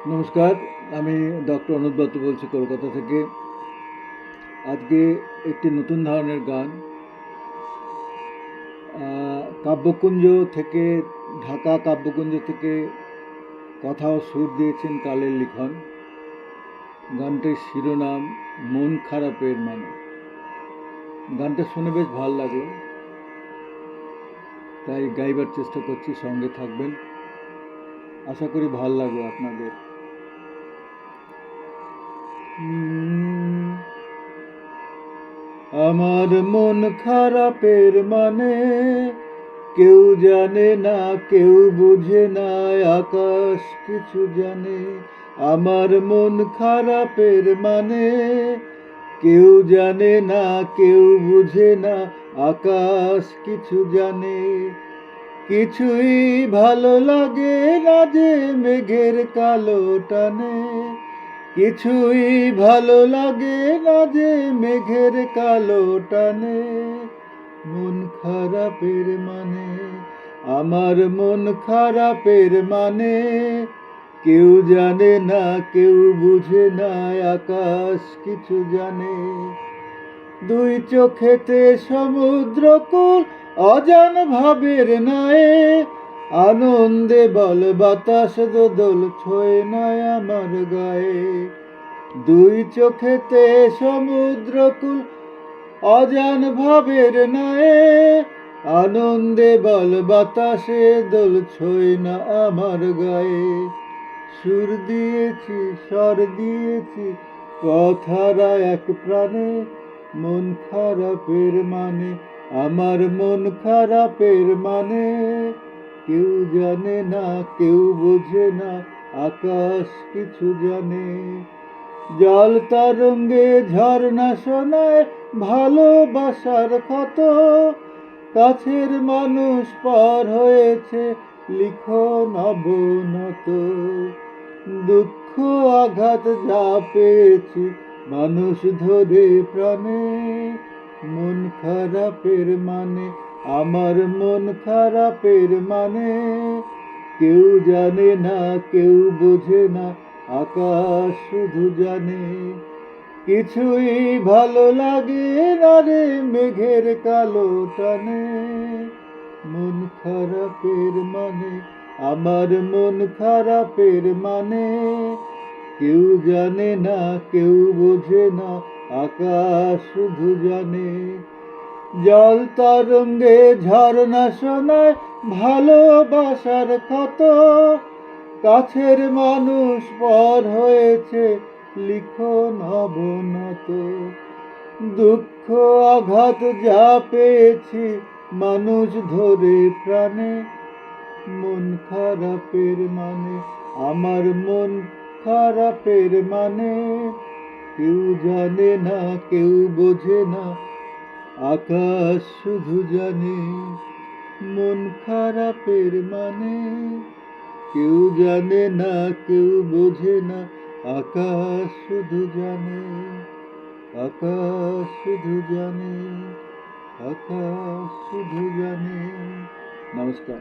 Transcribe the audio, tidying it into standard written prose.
নমস্কার, আমি ডক্টর অনুপ দত্ত বলছি কলকাতা থেকে। আজকে একটি নতুন ধরনের গান, কাব্যকুঞ্জ থেকে, ঢাকা কাব্যকুঞ্জ থেকে কথা ও সুর দিয়েছেন কালের লিখন। গানটির শিরোনাম মন খারাপের মানে। গানটা শুনে বেশ ভালো লাগলো, তাই গাইবার চেষ্টা করছি, সঙ্গে থাকবেন। আশা করি ভালো লাগবে আপনাদের। আমার মন খারাপের মানে কেউ জানে না, কেউ বুঝে না, আকাশ কিছু জানে। আমার মন খারাপের মানে কেউ জানে না, কেউ বুঝে না, আকাশ কিছু জানে। কিছুই ভালো লাগে না যে মেঘের কালো টানে, কিছুই ভালো লাগে না যে মেঘের কালো টানে। মন খারাপের মানে, আমার মন খারাপের মানে কেউ জানে না, কেউ বুঝে না, আকাশ কিছু জানে। দুই চোখেতে সমুদ্রকূল অজান ভাবের নায়ে, আনন্দে বল বাতাস দোদল ছোঁয় নয় আমার গায়ে। দুই চোখেতে সমুদ্রকূল অজান ভাবের নায়ে, আনন্দে বল বাতাসে দোল ছোঁয় না আমার গায়ে। সুর দিয়েছি, স্বর দিয়েছি, কথারা এক প্রাণে। মন খারাপের মানে, আমার মন খারাপের মানে কেউ জানে না, কেউ বোঝে না, আকাশ কিছু জানে। জল তরঙ্গে ঝর্ণা শোনায় ভালোবাসার ক্ষত, কাছের মানুষ পার হয়েছে লিখন অবনত। দুঃখ আঘাত যা পেয়েছি মানুষ ধরে প্রাণে। মন খারাপের মানে, আমার মন খারাপের মানে কেউ জানে না, কেউ বোঝে না, আকাশ শুধু জানে। কিছুই ভালো লাগে না রে মেঘের কালো টানে। মন খারাপের মানে, আমার মন খারাপের মানে কেউ জানে না, কেউ বোঝে না, আকাশ শুধু জানে। জল তরঙ্গে ঝর্ণা শোনায় ভালোবাসার ক্ষত, কাছের মানুষ পর হয়েছে লিখন অবনত। দুঃখ আঘাত যা পেয়েছি মানুষ ধরে প্রাণে। মন খারাপের মানে, আমার মন খারাপের মানে কেউ জানে না, কেউ বোঝে না, আকাশ শুধু জানে। মন খারাপের মানে কেউ জানে না, কেউ বোঝে না, আকাশ শুধু জানে। আকাশ শুধু জানে, আকাশ শুধু জানে। নমস্কার।